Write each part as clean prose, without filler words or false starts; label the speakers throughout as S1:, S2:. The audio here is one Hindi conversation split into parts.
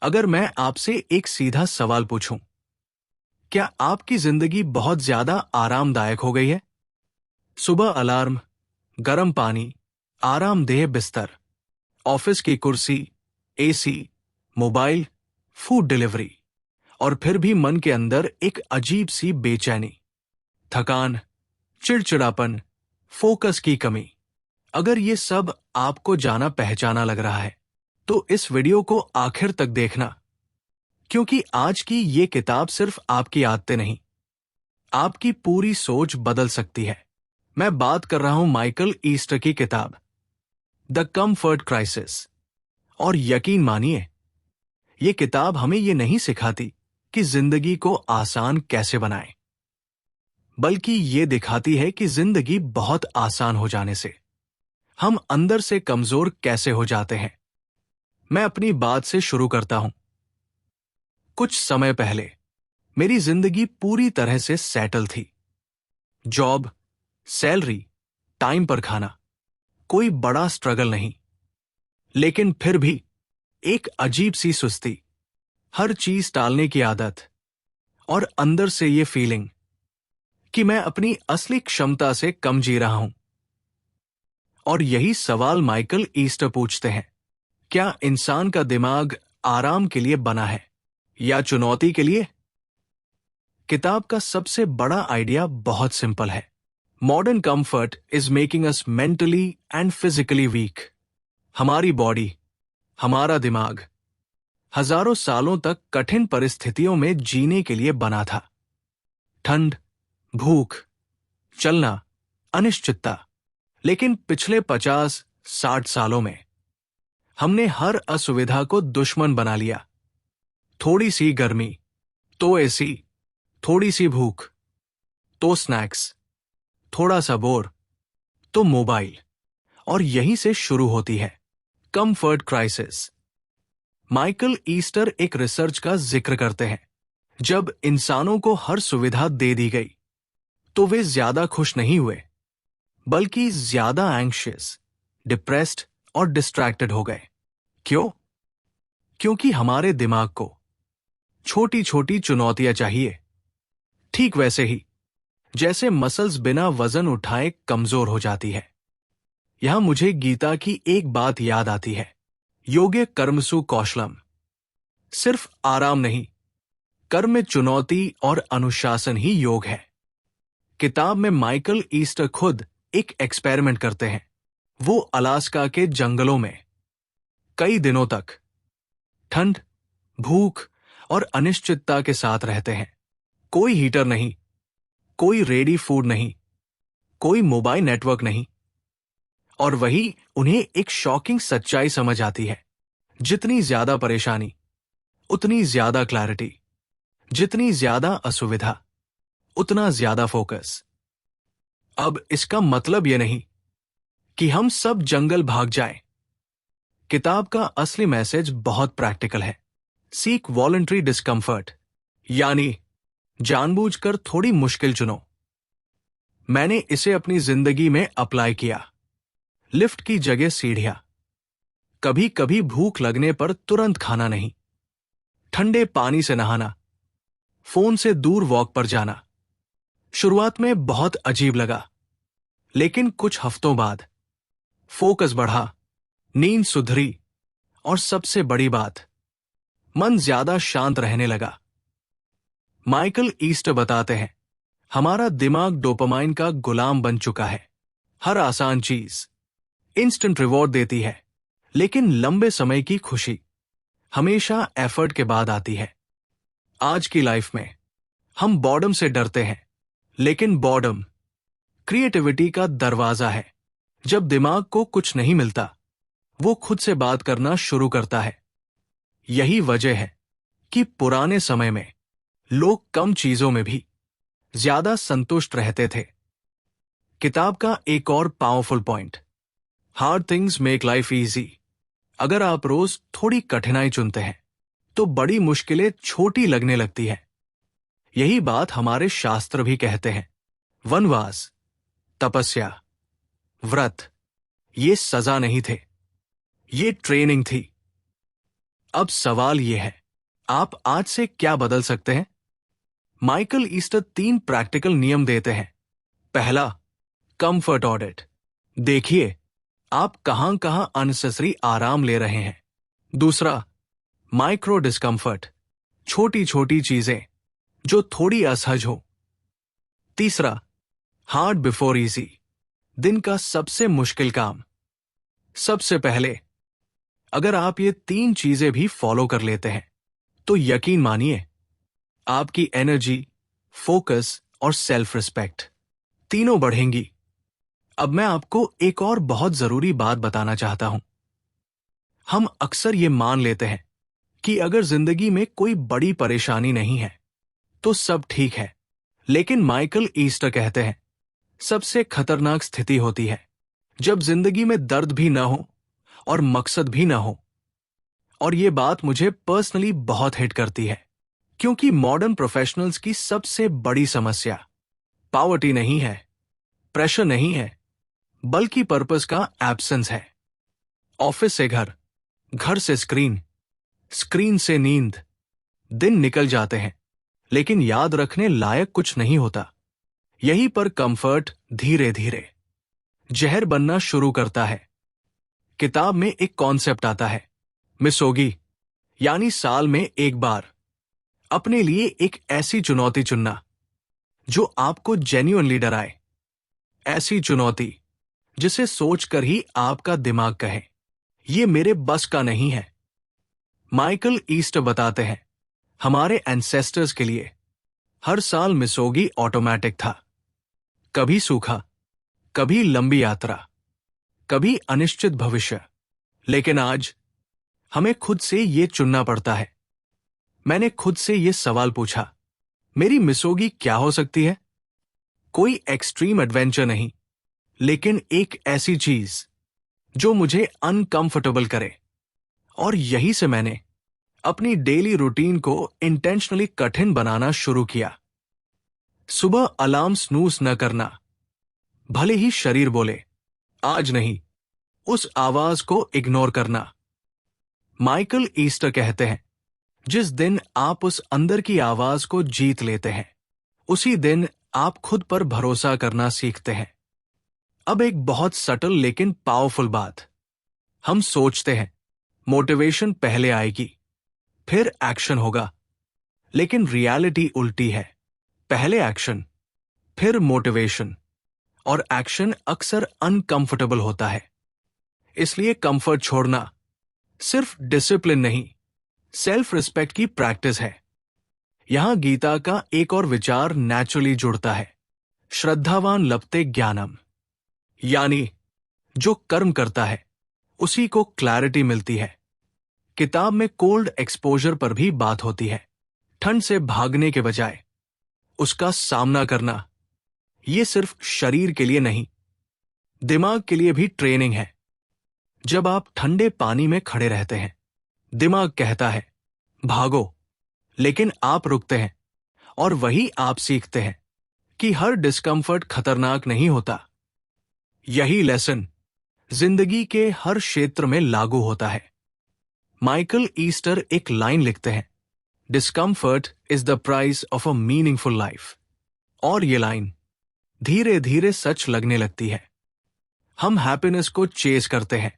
S1: अगर मैं आपसे एक सीधा सवाल पूछूं, क्या आपकी जिंदगी बहुत ज्यादा आरामदायक हो गई है? सुबह अलार्म, गर्म पानी, आरामदेह बिस्तर, ऑफिस की कुर्सी, एसी, मोबाइल, फूड डिलीवरी, और फिर भी मन के अंदर एक अजीब सी बेचैनी, थकान, चिड़चिड़ापन, फोकस की कमी। अगर ये सब आपको जाना पहचाना लग रहा है, तो इस वीडियो को आखिर तक देखना, क्योंकि आज की ये किताब सिर्फ आपकी आदतें नहीं, आपकी पूरी सोच बदल सकती है। मैं बात कर रहा हूं माइकल ईस्टर की किताब द कंफर्ट क्राइसिस। और यकीन मानिए, ये किताब हमें ये नहीं सिखाती कि जिंदगी को आसान कैसे बनाएं, बल्कि ये दिखाती है कि जिंदगी बहुत आसान हो जाने से हम अंदर से कमजोर कैसे हो जाते हैं। मैं अपनी बात से शुरू करता हूं। कुछ समय पहले मेरी जिंदगी पूरी तरह से सेटल थी। जॉब, सैलरी, टाइम पर खाना, कोई बड़ा स्ट्रगल नहीं। लेकिन फिर भी एक अजीब सी सुस्ती, हर चीज टालने की आदत, और अंदर से ये फीलिंग कि मैं अपनी असली क्षमता से कम जी रहा हूं। और यही सवाल माइकल ईस्टर पूछते हैं, क्या इंसान का दिमाग आराम के लिए बना है या चुनौती के लिए? किताब का सबसे बड़ा आइडिया बहुत सिंपल है। Modern comfort is making us mentally and physically weak. हमारी बॉडी, हमारा दिमाग हजारों सालों तक कठिन परिस्थितियों में जीने के लिए बना था। ठंड, भूख, चलना, अनिश्चितता। लेकिन पिछले 50-60 सालों में हमने हर असुविधा को दुश्मन बना लिया। थोड़ी सी गर्मी तो एसी, थोड़ी सी भूख तो स्नैक्स, थोड़ा सा बोर तो मोबाइल। और यहीं से शुरू होती है कंफर्ट क्राइसिस। माइकल ईस्टर एक रिसर्च का जिक्र करते हैं। जब इंसानों को हर सुविधा दे दी गई, तो वे ज्यादा खुश नहीं हुए, बल्कि ज्यादा एंग्शियस, डिप्रेस्ड और डिस्ट्रैक्टेड हो गए। क्यों? क्योंकि हमारे दिमाग को छोटी छोटी चुनौतियां चाहिए। ठीक वैसे ही जैसे मसल्स बिना वजन उठाए कमजोर हो जाती है। यहां मुझे गीता की एक बात याद आती है, योगे कर्मसु कौशलम। सिर्फ आराम नहीं, कर्म में चुनौती और अनुशासन ही योग है। किताब में माइकल ईस्टर खुद एक एक्सपेरिमेंट करते हैं। वो अलास्का के जंगलों में कई दिनों तक ठंड, भूख और अनिश्चितता के साथ रहते हैं। कोई हीटर नहीं, कोई रेडी फूड नहीं, कोई मोबाइल नेटवर्क नहीं। और वही उन्हें एक शॉकिंग सच्चाई समझ आती है, जितनी ज्यादा परेशानी उतनी ज्यादा क्लैरिटी, जितनी ज्यादा असुविधा उतना ज्यादा फोकस। अब इसका मतलब यह नहीं कि हम सब जंगल भाग जाएं। किताब का असली मैसेज बहुत प्रैक्टिकल है। सीक वॉलंटरी डिस्कंफर्ट, यानी जानबूझकर थोड़ी मुश्किल चुनो। मैंने इसे अपनी जिंदगी में अप्लाई किया। लिफ्ट की जगह सीढ़ियां, कभी कभी भूख लगने पर तुरंत खाना नहीं, ठंडे पानी से नहाना, फोन से दूर वॉक पर जाना। शुरुआत में बहुत अजीब लगा, लेकिन कुछ हफ्तों बाद फोकस बढ़ा, नींद सुधरी, और सबसे बड़ी बात, मन ज्यादा शांत रहने लगा। माइकल ईस्टर बताते हैं, हमारा दिमाग डोपामाइन का गुलाम बन चुका है। हर आसान चीज इंस्टेंट रिवॉर्ड देती है, लेकिन लंबे समय की खुशी हमेशा एफर्ट के बाद आती है। आज की लाइफ में हम बॉर्डम से डरते हैं, लेकिन बॉर्डम क्रिएटिविटी का दरवाजा है। जब दिमाग को कुछ नहीं मिलता, वो खुद से बात करना शुरू करता है। यही वजह है कि पुराने समय में लोग कम चीजों में भी ज्यादा संतुष्ट रहते थे। किताब का एक और powerful point, hard things make life easy. अगर आप रोज थोड़ी कठिनाई चुनते हैं, तो बड़ी मुश्किलें छोटी लगने लगती है। यही बात हमारे शास्त्र भी कहते हैं। वनवास, तपस्या, व्रत, ये सजा नहीं थे, ये ट्रेनिंग थी। अब सवाल ये है, आप आज से क्या बदल सकते हैं? माइकल ईस्टर 3 प्रैक्टिकल नियम देते हैं। पहला, कंफर्ट ऑडिट। देखिए आप कहां कहां अननेसेसरी आराम ले रहे हैं। दूसरा, माइक्रो डिस्कंफर्ट, छोटी छोटी चीजें जो थोड़ी असहज हो। तीसरा, हार्ड बिफोर इजी, दिन का सबसे मुश्किल काम। सबसे पहले, अगर आप ये 3 चीजें भी फॉलो कर लेते हैं तो यकीन मानिए आपकी एनर्जी, फोकस और सेल्फ रिस्पेक्ट तीनों बढ़ेंगी। अब मैं आपको एक और बहुत जरूरी बात बताना चाहता हूं। हम अक्सर ये मान लेते हैं कि अगर जिंदगी में कोई बड़ी परेशानी नहीं है तो सब ठीक है। लेकिन माइकल ईस्टर कहते हैं, सबसे खतरनाक स्थिति होती है जब जिंदगी में दर्द भी ना हो और मकसद भी ना हो। और ये बात मुझे पर्सनली बहुत हिट करती है, क्योंकि मॉडर्न प्रोफेशनल्स की सबसे बड़ी समस्या पॉवर्टी नहीं है, प्रेशर नहीं है, बल्कि पर्पस का एब्सेंस है। ऑफिस से घर, घर से स्क्रीन, स्क्रीन से नींद, दिन निकल जाते हैं लेकिन याद रखने लायक कुछ नहीं होता। यहीं पर कंफर्ट धीरे धीरे जहर बनना शुरू करता है। किताब में एक कॉन्सेप्ट आता है, मिसोगी, यानी साल में एक बार अपने लिए एक ऐसी चुनौती चुनना जो आपको जेन्युइनली डराए। ऐसी चुनौती जिसे सोचकर ही आपका दिमाग कहे, ये मेरे बस का नहीं है। माइकल ईस्टर बताते हैं, हमारे एंसेस्टर्स के लिए हर साल मिसोगी ऑटोमेटिक था। कभी सूखा, कभी लंबी यात्रा, कभी अनिश्चित भविष्य। लेकिन आज हमें खुद से ये चुनना पड़ता है। मैंने खुद से ये सवाल पूछा, मेरी मिसोगी क्या हो सकती है? कोई एक्सट्रीम एडवेंचर नहीं, लेकिन एक ऐसी चीज जो मुझे अनकंफर्टेबल करे। और यही से मैंने अपनी डेली रूटीन को इंटेंशनली कठिन बनाना शुरू किया। सुबह अलार्म स्नूज न करना, भले ही शरीर बोले आज नहीं, उस आवाज को इग्नोर करना। माइकल ईस्टर कहते हैं, जिस दिन आप उस अंदर की आवाज को जीत लेते हैं, उसी दिन आप खुद पर भरोसा करना सीखते हैं। अब एक बहुत सटल लेकिन पावरफुल बात, हम सोचते हैं मोटिवेशन पहले आएगी, फिर एक्शन होगा। लेकिन रियलिटी उल्टी है, पहले एक्शन, फिर मोटिवेशन, और एक्शन अक्सर अनकंफर्टेबल होता है। इसलिए कंफर्ट छोड़ना सिर्फ डिसिप्लिन नहीं, सेल्फ रिस्पेक्ट की प्रैक्टिस है। यहां गीता का एक और विचार नेचुरली जुड़ता है, श्रद्धावान लभते ज्ञानम, यानी जो कर्म करता है उसी को क्लैरिटी मिलती है। किताब में कोल्ड एक्सपोजर पर भी बात होती है, ठंड से भागने के बजाय उसका सामना करना। यह सिर्फ शरीर के लिए नहीं, दिमाग के लिए भी ट्रेनिंग है। जब आप ठंडे पानी में खड़े रहते हैं, दिमाग कहता है भागो, लेकिन आप रुकते हैं, और वही आप सीखते हैं कि हर डिस्कंफर्ट खतरनाक नहीं होता। यही लेसन जिंदगी के हर क्षेत्र में लागू होता है। माइकल ईस्टर एक लाइन लिखते हैं, discomfort is the price of a meaningful life. और ये लाइन धीरे धीरे सच लगने लगती है। हम हैप्पीनेस को चेस करते हैं,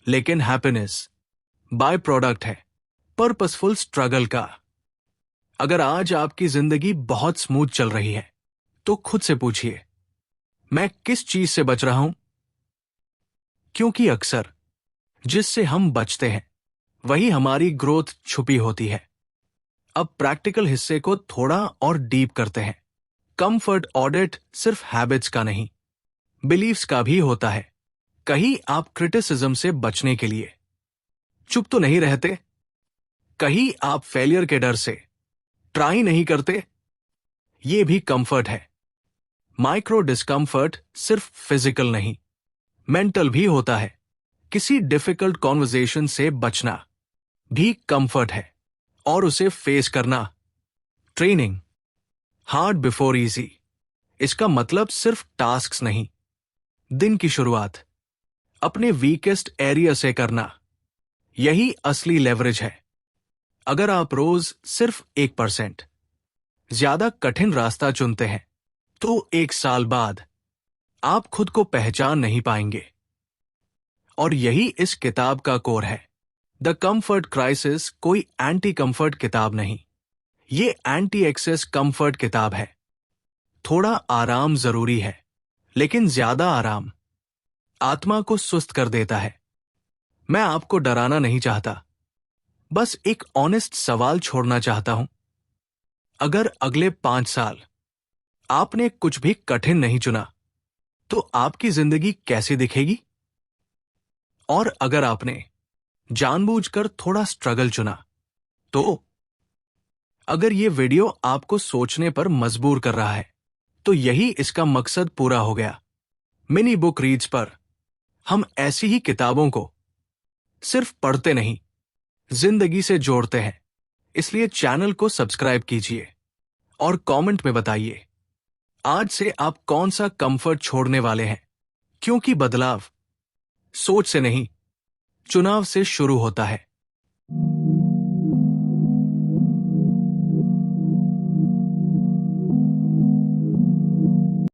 S1: लेकिन हैप्पीनेस बाय प्रोडक्ट है पर्पसफुल स्ट्रगल का। अगर आज आपकी जिंदगी बहुत स्मूथ चल रही है तो खुद से पूछिए, मैं किस चीज से बच रहा हूं? क्योंकि अक्सर जिससे हम बचते हैं वही हमारी ग्रोथ छुपी होती है। अब प्रैक्टिकल हिस्से को थोड़ा और डीप करते हैं। कंफर्ट ऑडिट सिर्फ हैबिट्स का नहीं, बिलीव्स का भी होता है। कहीं आप क्रिटिसिज्म से बचने के लिए चुप तो नहीं रहते? कहीं आप फेलियर के डर से ट्राई नहीं करते? ये भी कंफर्ट है। माइक्रो डिस्कंफर्ट सिर्फ फिजिकल नहीं, मेंटल भी होता है। किसी डिफिकल्ट कॉन्वर्सेशन से बचना भी कंफर्ट है, और उसे फेस करना ट्रेनिंग। हार्ड बिफोर इजी, इसका मतलब सिर्फ टास्क्स नहीं, दिन की शुरुआत अपने वीकेस्ट एरिया से करना, यही असली लेवरेज है। अगर आप रोज सिर्फ 1% ज्यादा कठिन रास्ता चुनते हैं, तो 1 साल बाद आप खुद को पहचान नहीं पाएंगे। और यही इस किताब का कोर है। द कंफर्ट क्राइसिस कोई एंटी कंफर्ट किताब नहीं, ये एंटी एक्सेस कंफर्ट किताब है। थोड़ा आराम जरूरी है, लेकिन ज्यादा आराम आत्मा को सुस्त कर देता है। मैं आपको डराना नहीं चाहता, बस एक ऑनेस्ट सवाल छोड़ना चाहता हूं। अगर अगले 5 साल आपने कुछ भी कठिन नहीं चुना, तो आपकी जिंदगी कैसी दिखेगी? और अगर आपने जानबूझकर थोड़ा स्ट्रगल चुना, तो अगर ये वीडियो आपको सोचने पर मजबूर कर रहा है, तो यही इसका मकसद पूरा हो गया। मिनी बुक रीड्स पर हम ऐसी ही किताबों को सिर्फ पढ़ते नहीं, जिंदगी से जोड़ते हैं। इसलिए चैनल को सब्सक्राइब कीजिए और कमेंट में बताइए आज से आप कौन सा कंफर्ट छोड़ने वाले हैं, क्योंकि बदलाव सोच से नहीं, चुनाव से शुरू होता है।